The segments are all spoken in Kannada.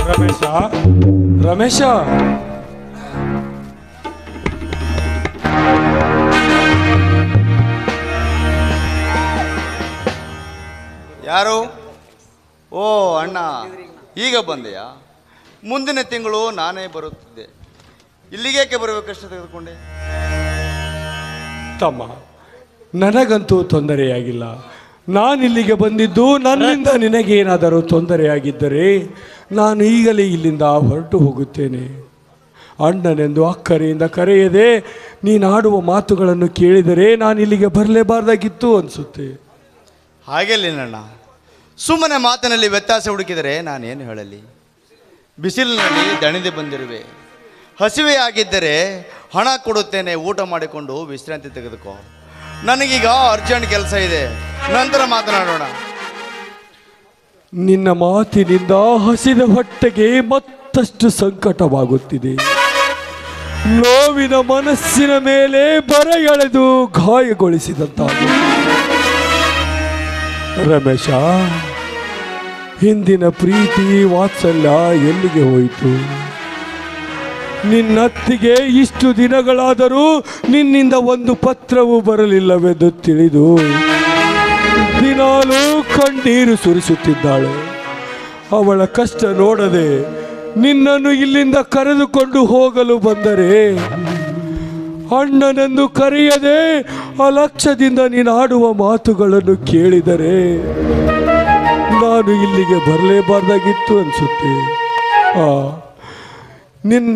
ರಮೇಶ ರಮೇಶ ಯಾರು? ಓ ಅಣ್ಣ, ಈಗ ಬಂದೆಯಾ? ಮುಂದಿನ ತಿಂಗಳು ನಾನೇ ಬರುತ್ತಿದ್ದೆ. ಇಲ್ಲಿಗೇಕೆ ಬರಬೇಕಷ್ಟು ತೆಗೆದುಕೊಂಡೆ? ತಮ್ಮ, ನನಗಂತೂ ತೊಂದರೆಯಾಗಿಲ್ಲ. ನಾನಿಲ್ಲಿಗೆ ಬಂದಿದ್ದು ನನ್ನಿಂದ ನಿನಗೇನಾದರೂ ತೊಂದರೆಯಾಗಿದ್ದರೆ ನಾನು ಈಗಲೇ ಇಲ್ಲಿಂದ ಹೊರಟು ಹೋಗುತ್ತೇನೆ. ಅಣ್ಣನೆಂದು ಅಕ್ಕರೆಯಿಂದ ಕರೆಯದೆ ನೀನಾಡುವ ಮಾತುಗಳನ್ನು ಕೇಳಿದರೆ ನಾನು ಇಲ್ಲಿಗೆ ಬರಲೇಬಾರ್ದಾಗಿತ್ತು ಅನಿಸುತ್ತೆ. ಹಾಗೆಲ್ಲೇನಣ್ಣ, ಸುಮ್ಮನೆ ಮಾತಿನಲ್ಲಿ ವ್ಯತ್ಯಾಸ ಹುಡುಕಿದರೆ ನಾನೇನು ಹೇಳಲಿ? ಬಿಸಿಲಿನಲ್ಲಿ ದಣಿದೆ ಬಂದಿರುವೆ. ಹಸಿವೆಯಾಗಿದ್ದರೆ ಹಣ ಕೊಡುತ್ತೇನೆ, ಊಟ ಮಾಡಿಕೊಂಡು ವಿಶ್ರಾಂತಿ ತೆಗೆದುಕೋ. ನನಗೀಗ ಅರ್ಜೆಂಟ್ ಕೆಲಸ ಇದೆ, ನಂತರ ಮಾತನಾಡೋಣ. ನಿನ್ನ ಮಾತಿನಿಂದ ಹಸಿದ ಹೊಟ್ಟೆಗೆ ಮತ್ತಷ್ಟು ಸಂಕಟವಾಗುತ್ತಿದೆ. ನೋವಿನ ಮನಸ್ಸಿನ ಮೇಲೆ ಬರ ಎಳೆದು ಗಾಯಗೊಳಿಸಿದಂತಾಗಿದೆ. ರಮೇಶ, ಹಿಂದಿನ ಪ್ರೀತಿ ವಾತ್ಸಲ್ಯ ಎಲ್ಲಿಗೆ ಹೋಯಿತು? ನಿನ್ನತ್ತಿಗೆ ಇಷ್ಟು ದಿನಗಳಾದರೂ ನಿನ್ನಿಂದ ಒಂದು ಪತ್ರವೂ ಬರಲಿಲ್ಲವೆಂದು ತಿಳಿದು ದಿನಾಲೂ ಕಣ್ಣೀರು ಸುರಿಸುತ್ತಿದ್ದಾಳೆ. ಅವಳ ಕಷ್ಟ ನೋಡದೆ ನಿನ್ನನ್ನು ಇಲ್ಲಿಂದ ಕರೆದುಕೊಂಡು ಹೋಗಲು ಬಂದರೆ ಅಣ್ಣನೆಂದು ಕರೆಯದೆ ಅಲಕ್ಷ್ಯದಿಂದ ನೀನಾಡುವ ಮಾತುಗಳನ್ನು ಕೇಳಿದರೆ ನಾನು ಇಲ್ಲಿಗೆ ಬರಲೇಬಾರ್ದಾಗಿತ್ತು ಅನಿಸುತ್ತೆ. ನೀನು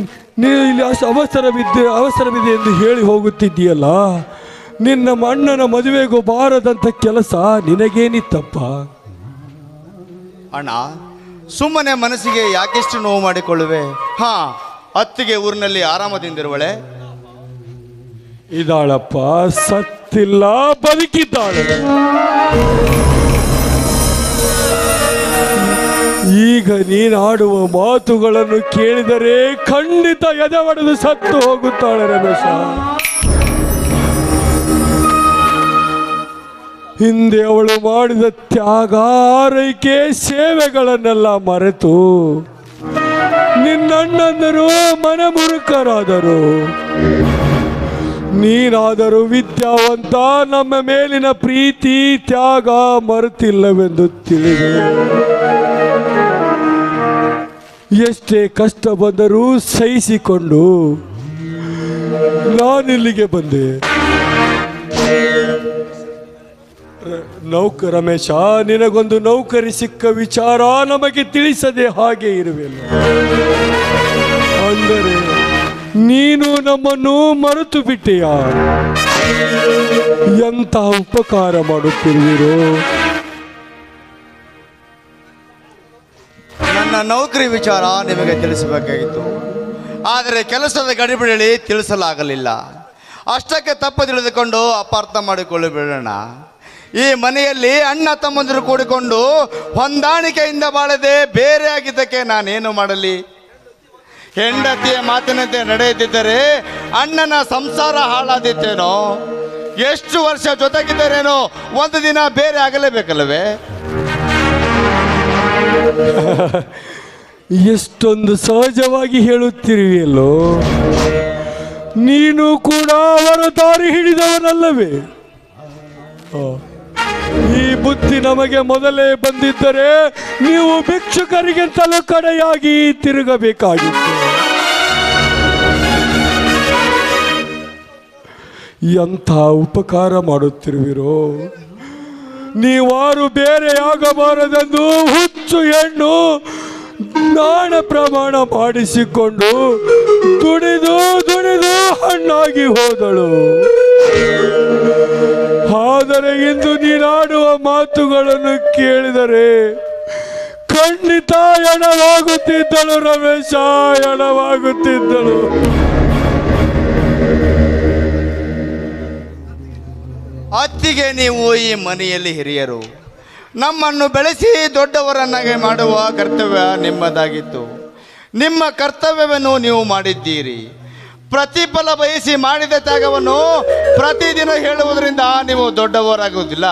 ಇಲ್ಲಿ ಅಷ್ಟು ಅವಸರವಿದೆ ಎಂದು ಹೇಳಿ ಹೋಗುತ್ತಿದ್ದೀಯಲ್ಲ, ನಿನ್ನ ಅಣ್ಣನ ಮದುವೆಗೂ ಬಾರದಂಥ ಕೆಲಸ ನಿನಗೇನಿತ್ತಪ್ಪ? ಅಣ್ಣ, ಸುಮ್ಮನೆ ಮನಸ್ಸಿಗೆ ಯಾಕೆಷ್ಟು ನೋವು ಮಾಡಿಕೊಳ್ಳುವೆ? ಅತ್ತಿಗೆ ಊರಿನಲ್ಲಿ ಆರಾಮದಿಂದಿರುವಳೆ? ಇದಾಳಪ್ಪ, ಸತ್ತಿಲ್ಲ, ಬದುಕಿದ್ದಾಳೆ. ಈಗ ನೀನಾಡುವ ಮಾತುಗಳನ್ನು ಕೇಳಿದರೆ ಖಂಡಿತ ಎದೆ ಒಡೆದು ಸತ್ತು ಹೋಗುತ್ತಾಳೆ ರಮೇಶ. ಹಿಂದೆ ಅವಳು ಮಾಡಿದ ತ್ಯಾಗ, ಆರೈಕೆ, ಸೇವೆಗಳನ್ನೆಲ್ಲ ಮರೆತು ನಿನ್ನಣ್ಣಂದರು ಮನಮುರುಕರಾದರು. ನೀನಾದರೂ ವಿದ್ಯಾವಂತ, ನಮ್ಮ ಮೇಲಿನ ಪ್ರೀತಿ ತ್ಯಾಗ ಮರೆತಿಲ್ಲವೆಂದು ತಿಳಿದು ಎಷ್ಟೇ ಕಷ್ಟ ಬಂದರೂ ಸಹಿಸಿಕೊಂಡು ನಾನಿಲ್ಲಿಗೆ ಬಂದೆ. ರಮೇಶ, ನಿನಗೊಂದು ನೌಕರಿ ಸಿಕ್ಕ ವಿಚಾರ ನಮಗೆ ತಿಳಿಸದೆ ಹಾಗೆ ಇರುವೆಲ್ಲ. ಅಂದರೆ ನೀನು ನಮ್ಮನ್ನು ಮರೆತು ಬಿಟ್ಟೆಯ? ಎಂಥ ಉಪಕಾರ ಮಾಡುತ್ತಿರುವಿರೋ. ನನ್ನ ನೌಕರಿ ವಿಚಾರ ನಿಮಗೆ ತಿಳಿಸಬೇಕಾಗಿತ್ತು, ಆದರೆ ಕೆಲಸದ ಗಡಿಬಿಡಿಯಲ್ಲಿ ತಿಳಿಸಲಾಗಲಿಲ್ಲ. ಅಷ್ಟಕ್ಕೆ ತಪ್ಪು ತಿಳಿದುಕೊಂಡು ಅಪಾರ್ಥ ಮಾಡಿಕೊಳ್ಳಬೇಡೋಣ. ಈ ಮನೆಯಲ್ಲಿ ಅಣ್ಣ ತಮ್ಮಂದಿರು ಕೂಡಿಕೊಂಡು ಹೊಂದಾಣಿಕೆಯಿಂದ ಬಾಳದೆ ಬೇರೆ ಆಗಿದ್ದಕ್ಕೆ ನಾನೇನು ಮಾಡಲಿ? ಹೆಂಡತಿಯ ಮಾತಿನಂತೆ ನಡೆಯುತ್ತಿದ್ದರೆ ಅಣ್ಣನ ಸಂಸಾರ ಹಾಳಾದಿತ್ತೇನೋ? ಎಷ್ಟು ವರ್ಷ ಜೊತೆಗಿದ್ದರೇನೋ ಒಂದು ದಿನ ಬೇರೆ ಆಗಲೇಬೇಕಲ್ಲವೇ? ಎಷ್ಟೊಂದು ಸಹಜವಾಗಿ ಹೇಳುತ್ತಿರುವೆಯಲ್ಲೋ. ನೀನು ಕೂಡ ಅವರ ದಾರಿ ಹಿಡಿದವನಲ್ಲವೇ? ಈ ಬುದ್ಧಿ ನಮಗೆ ಮೊದಲೇ ಬಂದಿದ್ದರೆ ನೀವು ಭಿಕ್ಷುಕರಿಗಿಂತಲೂ ಕಡೆಯಾಗಿ ತಿರುಗಬೇಕಾಗಿತ್ತು. ಎಂಥ ಉಪಕಾರ ಮಾಡುತ್ತಿರುವಿರೋ. ನೀವಾರು ಬೇರೆಯಾಗಬಾರದೆಂದು ಹುಚ್ಚು ಹೆಣ್ಣು ನಾಣ ಪ್ರಮಾಣ ಮಾಡಿಸಿಕೊಂಡು ದುಡಿದು ದುಡಿದು ಹಣ್ಣಾಗಿ ಹೋದಳು. ಆದರೆ ಇಂದು ನೀನಾಡುವ ಮಾತುಗಳನ್ನು ಕೇಳಿದರೆ ಖಂಡಿತ ಎಣವಾಗುತ್ತಿದ್ದಳು ರಮೇಶ, ಎಣವಾಗುತ್ತಿದ್ದಳು. ಅತ್ತಿಗೆ, ನೀವು ಈ ಮನೆಯಲ್ಲಿ ಹಿರಿಯರು. ನಮ್ಮನ್ನು ಬೆಳೆಸಿ ದೊಡ್ಡವರನ್ನಾಗಿ ಮಾಡುವ ಕರ್ತವ್ಯ ನಿಮ್ಮದಾಗಿತ್ತು. ನಿಮ್ಮ ಕರ್ತವ್ಯವನ್ನು ನೀವು ಮಾಡಿದ್ದೀರಿ. ಪ್ರತಿಫಲ ಬಯಸಿ ಮಾಡಿದ ತ್ಯಾಗವನ್ನು ಪ್ರತಿದಿನ ಹೇಳುವುದರಿಂದ ನೀವು ದೊಡ್ಡವರಾಗುವುದಿಲ್ಲ.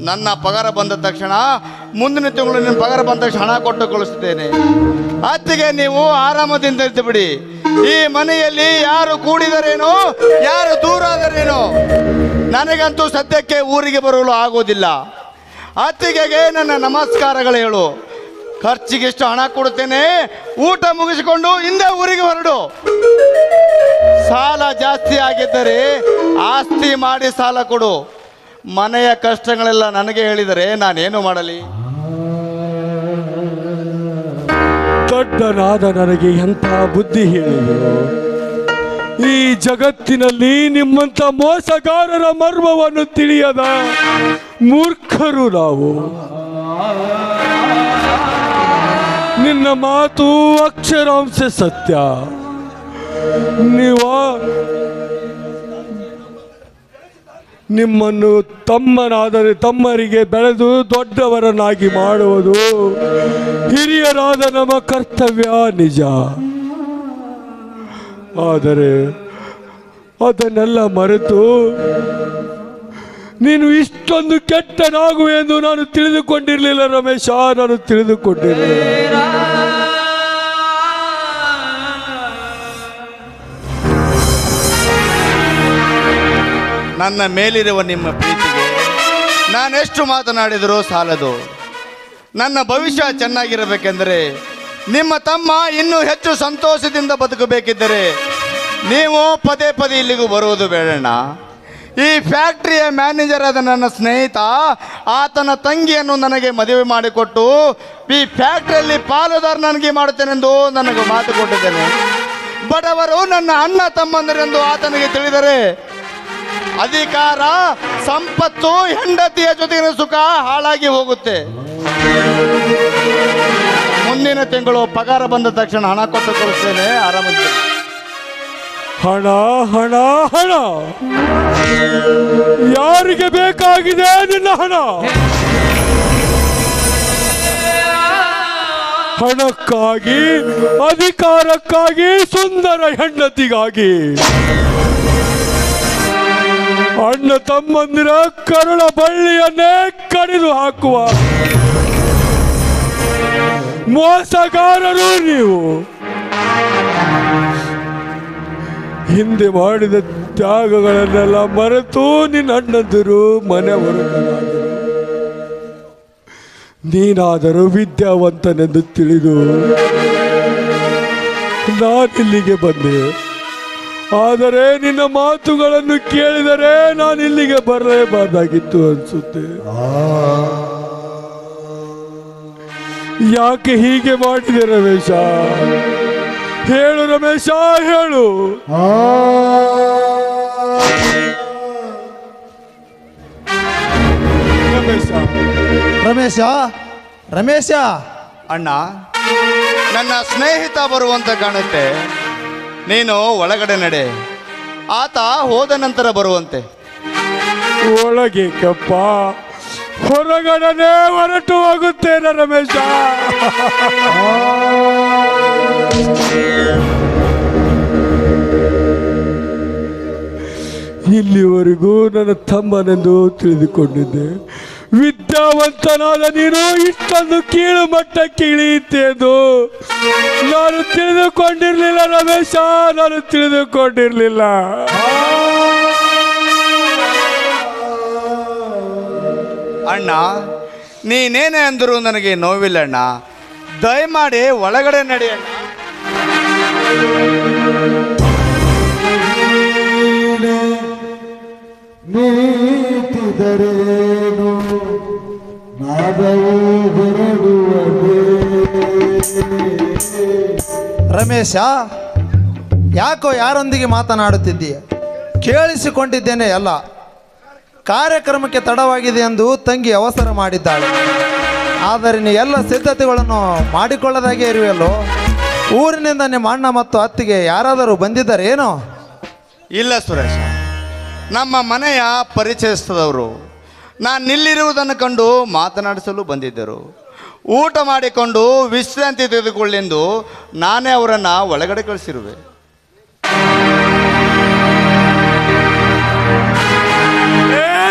ನನ್ನ ಪಗಾರ ಬಂದ ತಕ್ಷಣ ಮುಂದಿನ ತಿಂಗಳು ನಿಮ್ಮ ಪಗಾರ ಬಂದ ತಕ್ಷಣ ಹಣ ಕೊಟ್ಟು ಕಳಿಸ್ತೇನೆ. ಅತ್ತಿಗೆ ನೀವು ಆರಾಮದಿಂದ ಇದ್ದು ಬಿಡಿ. ಈ ಮನೆಯಲ್ಲಿ ಯಾರು ಕೂಡಿದರೇನೋ ಯಾರು ದೂರ ಆದರೇನೋ ನನಗಂತೂ ಸದ್ಯಕ್ಕೆ ಊರಿಗೆ ಬರಲು ಆಗೋದಿಲ್ಲ. ಅತ್ತಿಗೆಗೆ ನನ್ನ ನಮಸ್ಕಾರಗಳು ಹೇಳು. ಖರ್ಚಿಗೆ ಎಷ್ಟು ಹಣ ಕೊಡುತ್ತೇನೆ, ಊಟ ಮುಗಿಸಿಕೊಂಡು ಹಿಂದೆ ಊರಿಗೆ ಹೊರಡು. ಸಾಲ ಜಾಸ್ತಿ ಆಗಿದ್ದರೆ ಆಸ್ತಿ ಮಾಡಿ ಸಾಲ ಕೊಡು. ಮನೆಯ ಕಷ್ಟಗಳೆಲ್ಲ ನನಗೆ ಹೇಳಿದರೆ ನಾನೇನು ಮಾಡಲಿ? ದೊಡ್ಡನಾದ ನನಗೆ ಎಂಥ ಬುದ್ಧಿ ಹೇಳಿದರು. ಈ ಜಗತ್ತಿನಲ್ಲಿ ನಿಮ್ಮಂಥ ಮೋಸಗಾರರ ಮರ್ಮವನ್ನು ತಿಳಿಯದ ಮೂರ್ಖರು ನಾವು. ನಿನ್ನ ಮಾತು ಅಕ್ಷರಾಂಶ ಸತ್ಯ. ನಿಮ್ಮನ್ನು ತಮ್ಮನಾದರೆ ತಮ್ಮರಿಗೆ ಬೆಳೆದು ದೊಡ್ಡವರನ್ನಾಗಿ ಮಾಡುವುದು ಹಿರಿಯರಾದ ನಮ್ಮ ಕರ್ತವ್ಯ ನಿಜ. ಆದರೆ ಅದನ್ನೆಲ್ಲ ಮರೆತು ನೀನು ಇಷ್ಟೊಂದು ಕೆಟ್ಟನಾಗುವೆ ಎಂದು ನಾನು ತಿಳಿದುಕೊಂಡಿರಲಿಲ್ಲ ರಮೇಶ, ನಾನು ತಿಳಿದುಕೊಂಡಿರಲಿಲ್ಲ. ನನ್ನ ಮೇಲಿರುವ ನಿಮ್ಮ ಪ್ರೀತಿಗೆ ನಾನೆಷ್ಟು ಮಾತನಾಡಿದರೂ ಸಾಲದು. ನನ್ನ ಭವಿಷ್ಯ ಚೆನ್ನಾಗಿರಬೇಕೆಂದರೆ, ನಿಮ್ಮ ತಮ್ಮ ಇನ್ನೂ ಹೆಚ್ಚು ಸಂತೋಷದಿಂದ ಬದುಕಬೇಕಿದ್ದರೆ ನೀವು ಪದೇ ಪದೇ ಇಲ್ಲಿಗೂ ಬರುವುದು ಬೇಡಣ್ಣ. ಈ ಫ್ಯಾಕ್ಟ್ರಿಯ ಮ್ಯಾನೇಜರ್ ಆದ ನನ್ನ ಸ್ನೇಹಿತ ಆತನ ತಂಗಿಯನ್ನು ನನಗೆ ಮದುವೆ ಮಾಡಿಕೊಟ್ಟು ಈ ಫ್ಯಾಕ್ಟ್ರಿಯಲ್ಲಿ ಪಾಲುದಾರನಾಗಿ ಮಾಡುತ್ತೇನೆಂದು ನನಗೆ ಮಾತು ಕೊಟ್ಟಿದ್ದೇನೆ. ಬಡವರು ನನ್ನ ಅಣ್ಣ ತಮ್ಮಂದರೆಂದು ಆತನಿಗೆ ತಿಳಿದರೆ ಅಧಿಕಾರ, ಸಂಪತ್ತು, ಹೆಂಡತಿಯ ಜೊತೆಗಿನ ಸುಖ ಹಾಳಾಗಿ ಹೋಗುತ್ತೆ. ಮುಂದಿನ ತಿಂಗಳು ಪಗಾರ ಬಂದ ತಕ್ಷಣ ಹಣ ಕೊಟ್ಟು ಕಳಿಸ್ತೇನೆ, ಆರಾಮಿದ್ದೇನೆ. ಹಣ ಹಣ ಹಣ, ಯಾರಿಗೆ ಬೇಕಾಗಿದೆ ನಿನ್ನ ಹಣ? ಹಣಕ್ಕಾಗಿ, ಅಧಿಕಾರಕ್ಕಾಗಿ, ಸುಂದರ ಹೆಂಡತಿಗಾಗಿ ಅಣ್ಣ ತಮ್ಮಂದಿರ ಕರುಳ ಬಳ್ಳಿಯನ್ನೇ ಕಡಿದು ಹಾಕುವ ಮೋಸಗಾರರು ನೀವು. ಹಿಂದೆ ಮಾಡಿದ ತ್ಯಾಗಗಳನ್ನೆಲ್ಲ ಮರೆತು ನಿನ್ನ ಅಣ್ಣಂದಿರು ಮನೆ ಹೊರಗಲಾದರು. ನೀನಾದರೂ ವಿದ್ಯಾವಂತನೆಂದು ತಿಳಿದು ನಾನಿಲ್ಲಿಗೆ ಬಂದೆ. ಆದರೆ ನಿನ್ನ ಮಾತುಗಳನ್ನು ಕೇಳಿದರೆ ನಾನು ಇಲ್ಲಿಗೆ ಬರಲೇಬಾರ್ದಾಗಿತ್ತು ಅನ್ಸುತ್ತೆ. ಯಾಕೆ ಹೀಗೆ ಮಾಡಿದೆ ರಮೇಶ? ಹೇಳು ರಮೇಶ, ಹೇಳು. ರಮೇಶ ರಮೇಶ ರಮೇಶ ಅಣ್ಣ, ನನ್ನ ಸ್ನೇಹಿತ ಬರುವಂತ ಕಾಣುತ್ತೆ. ನೀನು ಒಳಗಡೆ ನಡೆ, ಆತ ಹೋದ ನಂತರ ಬರುವಂತೆ. ಒಳಗೆ ಕಪ್ಪ, ಹೊರಗಡೆ ಹೊರಟು ಹೋಗುತ್ತೇನೆ ರಮೇಶ. ಇಲ್ಲಿವರೆಗೂ ನನ್ನ ತಮ್ಮನೆಂದು ತಿಳಿದುಕೊಂಡಿದ್ದೆ. ವಿದ್ಯಾವಂತನಾದ ನೀನು ಇಷ್ಟೊಂದು ಕೀಳು ಮಟ್ಟಕ್ಕೆ ಇಳಿಯುತ್ತೇನು ನಾನು ತಿಳಿದುಕೊಂಡಿರಲಿಲ್ಲ ರಮೇಶ, ನಾನು ತಿಳಿದುಕೊಂಡಿರಲಿಲ್ಲ. ಅಣ್ಣ, ನೀನೇನೇ ಅಂದರೂ ನನಗೆ ನೋವಿಲ್ಲ ಅಣ್ಣ. ದಯಮಾಡಿ ಒಳಗಡೆ ನಡಿ ಅಣ್ಣ. ನೀತಿದರೇನು ನಾದವೂ ಹೊರಡುವುದೇ. ರಮೇಶ, ಯಾಕೋ ಯಾರೊಂದಿಗೆ ಮಾತನಾಡುತ್ತಿದ್ದೀಯ? ಕೇಳಿಸಿಕೊಂಡಿದ್ದೇನೆ ಎಲ್ಲ. ಕಾರ್ಯಕ್ರಮಕ್ಕೆ ತಡವಾಗಿದೆ ಎಂದು ತಂಗಿ ಅವಸರ ಮಾಡಿದ್ದಾಳೆ. ಆದರೆ ನೀ ಎಲ್ಲ ಸಿದ್ಧತೆಗಳನ್ನು ಮಾಡಿಕೊಳ್ಳದಾಗೆ ಇರುವೆಯಲ್ಲೋ. ಊರಿನಿಂದ ನಿಮ್ಮ ಅಣ್ಣ ಮತ್ತು ಅತ್ತಿಗೆ ಯಾರಾದರೂ ಬಂದಿದ್ದಾರೇನೋ? ಇಲ್ಲ ಸುರೇಶ, ನಮ್ಮ ಮನೆಯ ಪರಿಚಯಿಸಿದವರು ನಾನು ನಿಲ್ಲಿರುವುದನ್ನು ಕಂಡು ಮಾತನಾಡಿಸಲು ಬಂದಿದ್ದರು. ಊಟ ಮಾಡಿಕೊಂಡು ವಿಶ್ರಾಂತಿ ತೆಗೆದುಕೊಳ್ಳೆಂದು ನಾನೇ ಅವರನ್ನು ಒಳಗಡೆ ಕಳಿಸಿರುವೆ.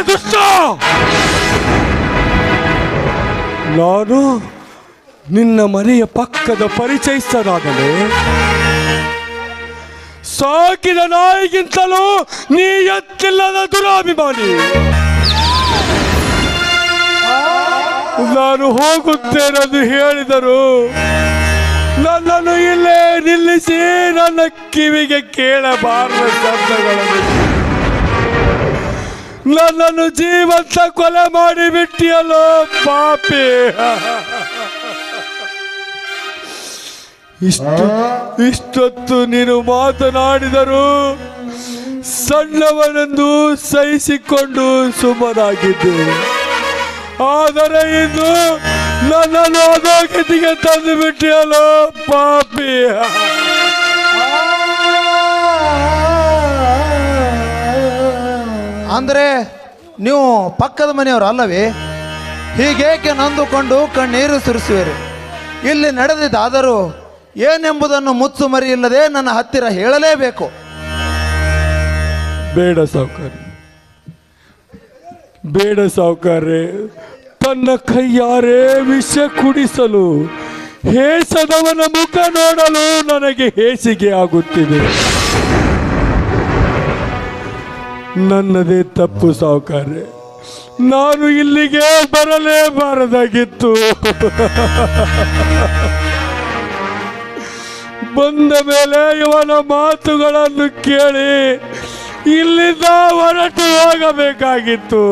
ದುಷ್ಟ, ನಾನು ನಿನ್ನ ಮನೆಯ ಪಕ್ಕದ ಪರಿಚಯಿಸ್ತನಾಗಲೇ? ಸಾಕಿದ ನಾಯಿಗಿಂತಲೂ ನೀ ಎತ್ತಿಲ್ಲದ ದುರಾಭಿಮಾನಿ. ನಾನು ಹೋಗುತ್ತೇನೆಂದು ಹೇಳಿದರು ನನ್ನನ್ನು ಇಲ್ಲೇ ನಿಲ್ಲಿಸಿ ನನ್ನ ಕಿವಿಗೆ ಕೇಳಬಾರದ ಶಬ್ದಗಳನ್ನು ನನ್ನನ್ನು ಜೀವಂತ ಕೊಲೆ ಮಾಡಿಬಿಟ್ಟಿಯಲ್ಲೋ ಪಾಪಿ. ಇಷ್ಟೊತ್ತು ನೀನು ಮಾತನಾಡಿದರು ಸಣ್ಣವನೆಂದು ಸಹಿಸಿಕೊಂಡು ಸುಮ್ಮನಾಗಿದ್ದೆ. ಆದರೆ ಇಂದು ನನ್ನನ್ನು ಅಧೋಗತಿಗೆ ತಂದು ಬಿಟ್ಟಿಯಲ್ಲೋ ಪಾಪಿ. ಅಂದರೆ ನೀವು ಪಕ್ಕದ ಮನೆಯವರು ಅಲ್ಲವೇ? ಹೀಗೇಕೆ ನೊಂದುಕೊಂಡು ಕಣ್ಣೀರು ಸುರಿಸುವಿರಿ? ಇಲ್ಲಿ ನಡೆದಿದ್ದಾದರೂ ಏನೆಂಬುದನ್ನು ಮುಚ್ಚು ಮರಿಯಿಲ್ಲದೆ ನನ್ನ ಹತ್ತಿರ ಹೇಳಲೇಬೇಕು. ಬೇಡ ಸಾವುಕಾರಿ, ಬೇಡ ಸಾವುಕಾರೆ. ತನ್ನ ಕೈಯಾರೆ ವಿಷ ಕುಡಿಸಲು ಹೇಸದವನ ಮುಖ ನೋಡಲು ನನಗೆ ಹೇಸಿಗೆ ಆಗುತ್ತಿದೆ. ನನ್ನದೇ ತಪ್ಪು ಸಾವುಕಾರೆ. ನಾನು ಇಲ್ಲಿಗೆ ಬರಲೇಬಾರದಾಗಿತ್ತು. ಬಂದ ಮೇಲೆ ಇವನ ಮಾತುಗಳನ್ನು ಕೇಳಿ ಇಲ್ಲಿಂದ ಹೊರಟು ಹೋಗಬೇಕಾಗಿತ್ತು.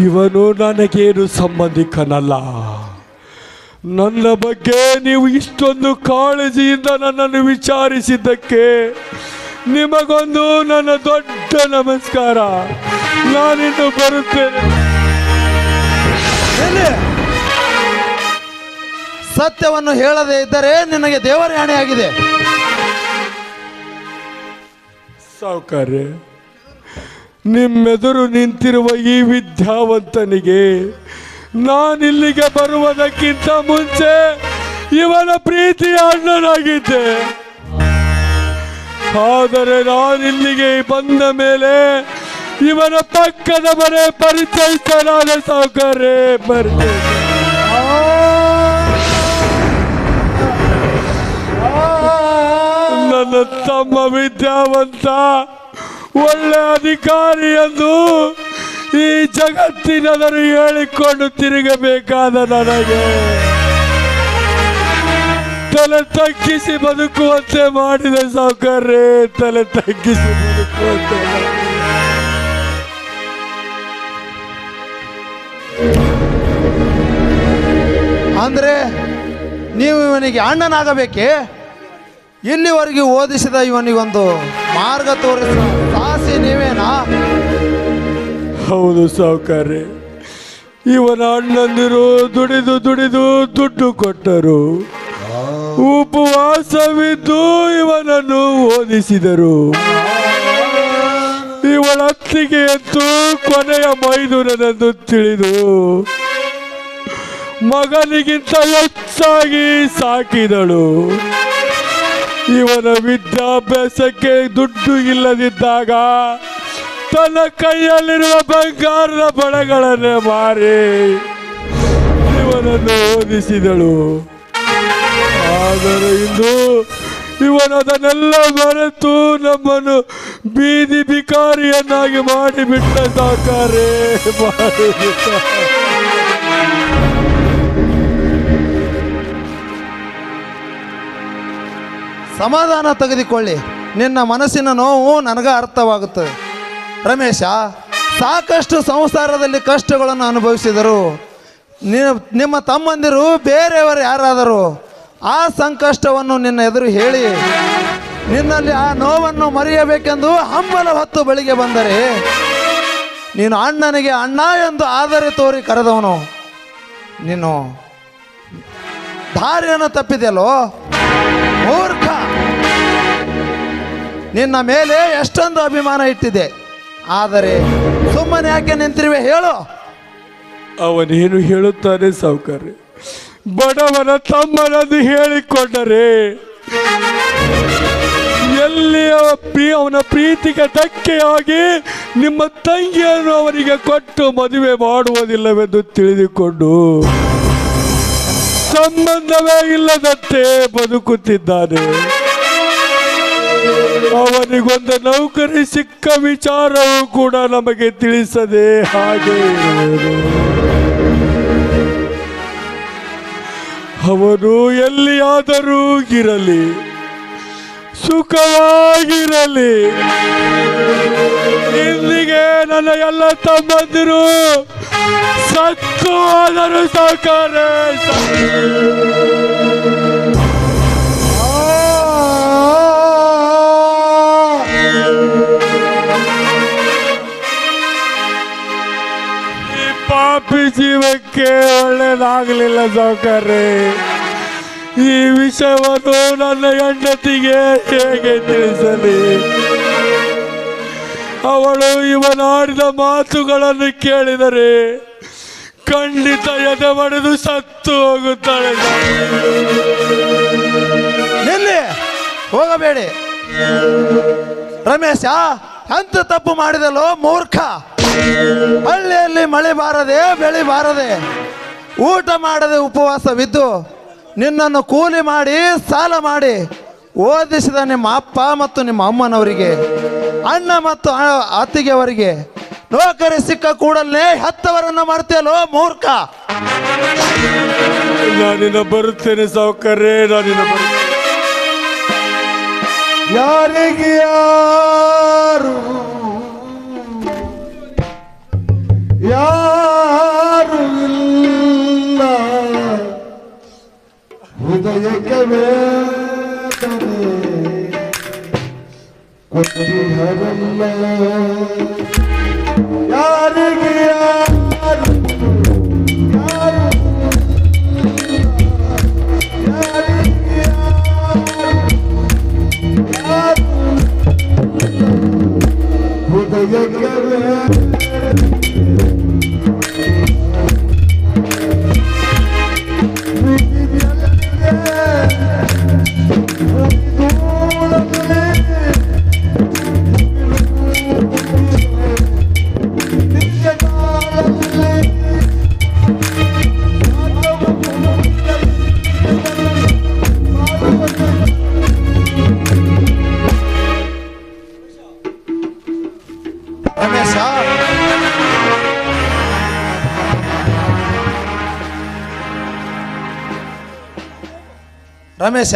ಇವನು ನನಗೇನು ಸಂಬಂಧಿಕನಲ್ಲ. ನನ್ನ ಬಗ್ಗೆ ನೀವು ಇಷ್ಟೊಂದು ಕಾಳಜಿಯಿಂದ ನನ್ನನ್ನು ವಿಚಾರಿಸಿದ್ದಕ್ಕೆ ನಿಮಗೊಂದು ನನ್ನ ದೊಡ್ಡ ನಮಸ್ಕಾರ. ನಾನಿನ್ನು ಬರುತ್ತೇನೆ. ಸತ್ಯವನ್ನು ಹೇಳದೇ ಇದ್ದರೆ ನಿನಗೆ ದೇವರ ಆಣೆಯಾಗಿದೆ. ಸಾವುಕಾರ್ಯ, ನಿಮ್ಮೆದುರು ನಿಂತಿರುವ ಈ ವಿದ್ಯಾವಂತನಿಗೆ ನಾನಿಲ್ಲಿಗೆ ಬರುವುದಕ್ಕಿಂತ ಮುಂಚೆ ಇವನ ಪ್ರೀತಿಯ ಅಣ್ಣನಾಗಿದ್ದೆ. ಆದರೆ ನಾನಿಲ್ಲಿಗೆ ಬಂದ ಮೇಲೆ ಇವನ ಪಕ್ಕದ ಮನೆ ಪರಿಚಯಿಸಲಾದ ಸಾವುಕಾರ್ಯ. ಬರ್ತೇನೆ. ನನ್ನ ತಮ್ಮ ವಿದ್ಯಾವಂತ, ಒಳ್ಳೆ ಅಧಿಕಾರಿ ಎಂದು ಈ ಜಗತ್ತಿನವರು ಹೇಳಿಕೊಂಡು ತಿರುಗಬೇಕಾದ ನನಗೆ ತಲೆ ತಗ್ಗಿಸಿ ಬದುಕುವಂತೆ ಮಾಡಿದ ಸಾವುಕಾರ್ಯ. ತಲೆ ತಗ್ಗಿಸಿ ಬದುಕುವಂತೆ. ಅಂದರೆ ನೀವು ಇವನಿಗೆ ಅಣ್ಣನಾಗಬೇಕೇ? ಇಲ್ಲಿವರೆಗೆ ಓದಿಸಿದ ಇವನಿಗೊಂದು ಮಾರ್ಗ ತೋರಿಸ ಸಾಹಸಿ ನೀವೇನಾ? ಹೌದು ಸಾವುಕಾರ್ಯ. ಇವನ ಅಣ್ಣಂದಿರು ದುಡಿದು ದುಡಿದು ದುಡ್ಡು ಕೊಟ್ಟರು. ಉಪವಾಸವಿದ್ದು ಇವನನ್ನು ಓದಿಸಿದರು. ಇವಳ ಅತ್ತಿಗೆ ಅಂತೂ ಕೊನೆಯ ಮೈದುನನೆಂದು ತಿಳಿದು ಮಗನಿಗಿಂತ ಹೆಚ್ಚಾಗಿ ಸಾಕಿದಳು. ಇವನ ವಿದ್ಯಾಭ್ಯಾಸಕ್ಕೆ ದುಡ್ಡು ಇಲ್ಲದಿದ್ದಾಗ ತನ್ನ ಕೈಯಲ್ಲಿರುವ ಬಂಗಾರದ ಬಳೆಗಳನ್ನೇ ಮಾರಿ ಇವನನ್ನು ಓದಿಸಿದಳು. ಆದರೆ ಇಂದು ಇವನದನ್ನೆಲ್ಲ ಮರೆತು ನಮ್ಮನ್ನು ಬೀದಿ ಬಿಕಾರಿಯನ್ನಾಗಿ ಮಾಡಿಬಿಟ್ಟ ಸಾವುಕಾರ್ಯ. ಸಮಾಧಾನ ತೆಗೆದುಕೊಳ್ಳಿ. ನಿನ್ನ ಮನಸ್ಸಿನ ನೋವು ನನಗೆ ಅರ್ಥವಾಗುತ್ತದೆ. ರಮೇಶ, ಸಾಕಷ್ಟು ಸಂಸಾರದಲ್ಲಿ ಕಷ್ಟಗಳನ್ನು ಅನುಭವಿಸಿದರು. ನಿಮ್ಮ ತಮ್ಮಂದಿರು ಬೇರೆಯವರು ಯಾರಾದರೂ ಆ ಸಂಕಷ್ಟವನ್ನು ನಿನ್ನ ಎದುರು ಹೇಳಿ ನಿನ್ನಲ್ಲಿ ಆ ನೋವನ್ನು ಮರೆಯಬೇಕೆಂದು ಹಂಬಲ ಹೊತ್ತು ಬಳಿಗೆ ಬಂದರೆ ನೀನು ಅಣ್ಣನಿಗೆ ಅಣ್ಣ ಎಂದು ಆದರೆ ತೋರಿ ಕರೆದವನು. ನೀನು ದಾರಿಯನ್ನು ತಪ್ಪಿದೆಯಲ್ಲೋ ಮೂರ್ಖ. ನಿನ್ನ ಮೇಲೆ ಎಷ್ಟೊಂದು ಅಭಿಮಾನ ಇಟ್ಟಿದೆ, ಆದರೆ ಸುಮ್ಮನೆ ಯಾಕೆ ನಿಂತಿರುವೆ ಹೇಳು? ಅವನೇನು ಹೇಳುತ್ತಾನೆ ಸಾವುಕಾರ್ಯ? ಬಡವನ ತಮ್ಮನದು ಹೇಳಿಕೊಂಡರೆ ಎಲ್ಲಿ ಅವನ ಪ್ರೀತಿಗೆ ಧಕ್ಕೆಯಾಗಿ ನಿಮ್ಮ ತಂಗಿಯನ್ನು ಅವರಿಗೆ ಕೊಟ್ಟು ಮದುವೆ ಮಾಡುವುದಿಲ್ಲವೆಂದು ತಿಳಿದುಕೊಂಡು ಸಂಬಂಧವೇ ಇಲ್ಲದಂತೆ ಬದುಕುತ್ತಿದ್ದಾನೆ. ಅವನಿಗೊಂದು ನೌಕರಿ ಸಿಕ್ಕ ವಿಚಾರವೂ ಕೂಡ ನಮಗೆ ತಿಳಿಸದೆ ಹಾಗೆ ಇರುವುದು. ಅವನು ಎಲ್ಲಿಯಾದರೂ ಇರಲಿ, ಸುಖವಾಗಿರಲಿ. ಇಲ್ಲಿಗೆ ನನ್ನ ಎಲ್ಲ ತಮ್ಮಂದಿರು ಸತ್ತು ಹೋದರು ಸಾಕಾರ. ಈ ಪಾಪಿ ಜೀವಕ್ಕೆ ಒಳ್ಳೇದಾಗಲಿಲ್ಲ ಸಾವುಕಾರ್ರೆ. ಈ ವಿಷಯವನ್ನು ನನ್ನ ಹೆಂಡತಿಗೆ ಹೇಗೆ ತಿಳಿಸಲಿ? ಅವಳು ಇವನಾಡಿದ ಮಾತುಗಳನ್ನು ಕೇಳಿದರೆ ಖಂಡಿತ ಎದೆ ಬಡಿದು ಸತ್ತು ಹೋಗುತ್ತಾಳೆ. ಎಲ್ಲಿ ಹೋಗಬೇಡಿ ರಮೇಶ, ಅಂತ ತಪ್ಪು ಮಾಡಿದಲೋ ಮೂರ್ಖ. ಹಳ್ಳಿಯಲ್ಲಿ ಮಳೆ ಬಾರದೆ ಬೆಳೆ ಬಾರದೆ ಊಟ ಮಾಡದೆ ಉಪವಾಸವಿದ್ದು ನಿನ್ನನ್ನು ಕೂಲಿ ಮಾಡಿ ಸಾಲ ಮಾಡಿ ಓದಿಸಿದ ನಿಮ್ಮ ಅಪ್ಪ ಮತ್ತು ನಿಮ್ಮ ಅಮ್ಮನವರಿಗೆ, ಅಣ್ಣ ಮತ್ತು ಅತ್ತಿಗೆಯವರಿಗೆ ನೌಕರಿ ಸಿಕ್ಕ ಕೂಡಲೇ ಹೆತ್ತವರನ್ನು ಮಾಡ್ತೀಯಲ್ಲೋ ಮೂರ್ಖ. ನಾನಿನ್ನ ಬರುತ್ತೇನೆ ಸಾವುಕಾರ್ರೆ, ನಾನಿನ್ನ ಬರುತ್ತೇನೆ. ಯಾರಿಗೆ ಯಾರು ಯಾರು ಇಲ್ಲ, ಹೃದಯಕ್ಕೆ ವೇದನೆ ಕೊಟ್ಟಿಹರಲ್ಲ. ಯಾರಿಗೆ ಯಾರು ಯಾರು ಯಾರಿಗೆ ಯಾರು ಹೃದಯಕ್ಕೆ ರಮೇಶ,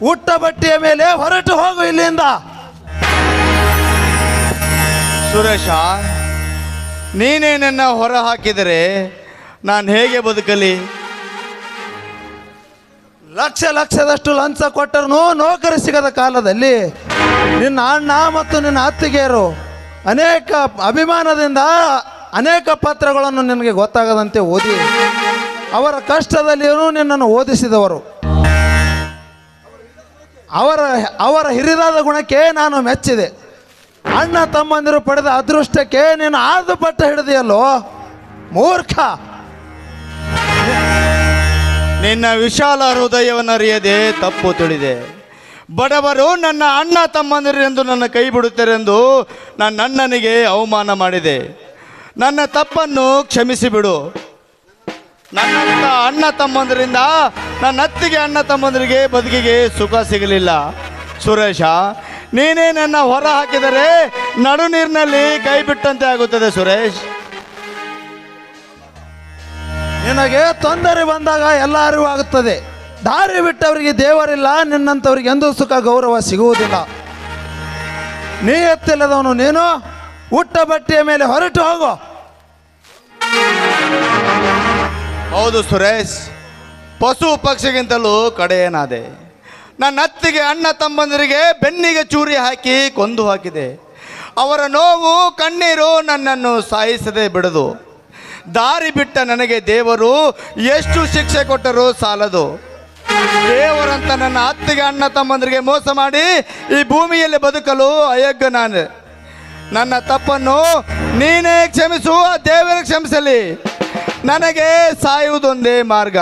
ಉಟ್ಟ ಬಟ್ಟೆಯ ಮೇಲೆ ಹೊರಟು ಹೋಗು ಇಲ್ಲಿಂದ. ಸುರೇಶ, ನೀನೇ ನನ್ನ ಹೊರ ಹಾಕಿದರೆ ನಾನು ಹೇಗೆ ಬದುಕಲಿ? ಲಕ್ಷದಷ್ಟು ಲಂಚ ಕೊಟ್ಟರೂ ನೌಕರಿ ಸಿಗದ ಕಾಲದಲ್ಲಿ ನಿನ್ನ ಅಣ್ಣ ಮತ್ತು ನಿನ್ನ ಅತ್ತಿಗೆಯರು ಅನೇಕ ಅಭಿಮಾನದಿಂದ ಅನೇಕ ಪತ್ರಗಳನ್ನು ನಿನಗೆ ಗೊತ್ತಾಗದಂತೆ ಓದಿ ಅವರ ಕಷ್ಟದಲ್ಲಿಯೂ ನಿನ್ನನ್ನು ಓದಿಸಿದವರು. ಅವರ ಹಿರಿದಾದ ಗುಣಕ್ಕೆ ನಾನು ಮೆಚ್ಚಿದೆ. ಅಣ್ಣ ತಮ್ಮಂದಿರು ಪಡೆದ ಅದೃಷ್ಟಕ್ಕೆ ನೀನು ಆದು ಪಟ್ಟ ಹಿಡಿದೆಯಲ್ಲೋ ಮೂರ್ಖ. ನಿನ್ನ ವಿಶಾಲ ಹೃದಯವನ್ನು ಅರಿಯದೆ ತಪ್ಪು ತಿಳಿದೆ. ಬಡವರು ನನ್ನ ಅಣ್ಣ ತಮ್ಮಂದಿರೆಂದು ನನ್ನ ಕೈ ಬಿಡುತ್ತಾರೆಂದು ನಾನು ಅಣ್ಣನಿಗೆ ಅವಮಾನ ಮಾಡಿದೆ. ನನ್ನ ತಪ್ಪನ್ನು ಕ್ಷಮಿಸಿಬಿಡು. ನನ್ನಂಥ ಅಣ್ಣ ತಮ್ಮಂದರಿಂದ ನನ್ನ ಅತ್ತಿಗೆ ಅಣ್ಣ ತಮ್ಮಂದರಿಗೆ ಬದುಕಿಗೆ ಸುಖ ಸಿಗಲಿಲ್ಲ. ಸುರೇಶ, ನೀನೇ ನನ್ನ ಹೊರ ಹಾಕಿದರೆ ನಡು ನೀರಿನಲ್ಲಿ ಕೈ ಬಿಟ್ಟಂತೆ ಆಗುತ್ತದೆ. ಸುರೇಶ್, ನಿನಗೆ ತೊಂದರೆ ಬಂದಾಗ ಎಲ್ಲ ಅರಿವಾಗುತ್ತದೆ. ದಾರಿ ಬಿಟ್ಟವರಿಗೆ ದೇವರಿಲ್ಲ, ನಿನ್ನಂಥವ್ರಿಗೆ ಎಂದೂ ಸುಖ ಗೌರವ ಸಿಗುವುದಿಲ್ಲ. ನೀ ಎತ್ತಿಲ್ಲದವನು ನೀನು. ಉಟ್ಟ ಬಟ್ಟೆಯ ಮೇಲೆ ಹೊರಟು ಹೋಗು. ಹೌದು ಸುರೇಶ್, ಪಶು ಪಕ್ಷಿಗಿಂತಲೂ ಕಡೆಯೇನಾದೆ. ನನ್ನ ಅತ್ತಿಗೆ ಅಣ್ಣ ತಮ್ಮಂದಿರಿಗೆ ಬೆನ್ನಿಗೆ ಚೂರಿ ಹಾಕಿ ಕೊಂದು ಹಾಕಿದೆ. ಅವರ ನೋವು ಕಣ್ಣೀರು ನನ್ನನ್ನು ಸಾಯಿಸದೆ ಬಿಡದು. ದಾರಿ ಬಿಟ್ಟ ನನಗೆ ದೇವರು ಎಷ್ಟು ಶಿಕ್ಷೆ ಕೊಟ್ಟರೂ ಸಾಲದು. ದೇವರಂತ ನನ್ನ ಅತ್ತಿಗೆ ಅಣ್ಣ ತಮ್ಮಂದಿರಿಗೆ ಮೋಸ ಮಾಡಿ ಈ ಭೂಮಿಯಲ್ಲಿ ಬದುಕಲು ಅಯೋಗ್ಯ ನಾನು. ನನ್ನ ತಪ್ಪನ್ನು ನೀನೇ ಕ್ಷಮಿಸು, ದೇವರೇ ಕ್ಷಮಿಸಲಿ. ನನಗೆ ಸಾಯುವುದೊಂದೇ ಮಾರ್ಗ.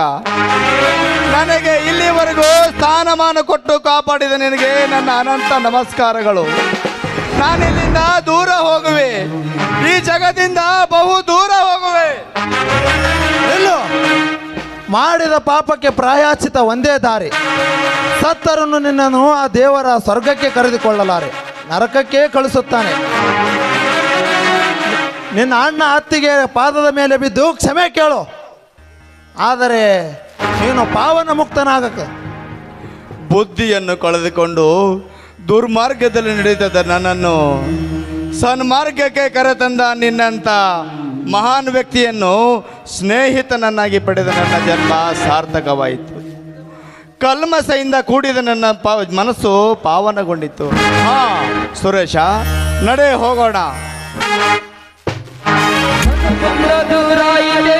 ನನಗೆ ಇಲ್ಲಿವರೆಗೂ ಸ್ಥಾನಮಾನ ಕೊಟ್ಟು ಕಾಪಾಡಿದ ನಿನಗೆ ನನ್ನ ಅನಂತ ನಮಸ್ಕಾರಗಳು. ನಾನಿಲ್ಲಿಂದ ದೂರ ಹೋಗುವೆ, ಈ ಜಗದಿಂದ ಬಹು ದೂರ ಹೋಗುವೆ. ಎಲ್ಲೋ ಮಾಡಿದ ಪಾಪಕ್ಕೆ ಪ್ರಾಯಶ್ಚಿತ ಒಂದೇ ದಾರಿ. ಸತ್ತರನ್ನು ನಿನ್ನನ್ನು ಆ ದೇವರ ಸ್ವರ್ಗಕ್ಕೆ ಕರೆದುಕೊಳ್ಳಲಾರೆ, ನರಕಕ್ಕೆ ಕಳಿಸುತ್ತಾನೆ. ನಿನ್ನ ಅಣ್ಣ ಅತ್ತಿಗೆ ಪಾದದ ಮೇಲೆ ಬಿದ್ದು ಕ್ಷಮೆ ಕೇಳು. ಆದರೆ ನೀನು ಪಾವನ ಮುಕ್ತನಾಗಕ್ಕೆ ಬುದ್ಧಿಯನ್ನು ಕಳೆದುಕೊಂಡು ದುರ್ಮಾರ್ಗದಲ್ಲಿ ನಡೆದ ನನ್ನನ್ನು ಸನ್ಮಾರ್ಗಕ್ಕೆ ಕರೆತಂದ ನಿನ್ನಂಥ ಮಹಾನ್ ವ್ಯಕ್ತಿಯನ್ನು ಸ್ನೇಹಿತನನ್ನಾಗಿ ಪಡೆದ ನನ್ನ ಜನ್ಮ ಸಾರ್ಥಕವಾಯಿತು. ಕಲ್ಮಸೆಯಿಂದ ಕೂಡಿದ ನನ್ನ ಮನಸ್ಸು ಪಾವನಗೊಂಡಿತ್ತು. ಹಾ ಸುರೇಶ, ನಡೆ ಹೋಗೋಣ. ದೂರ ಇದೆ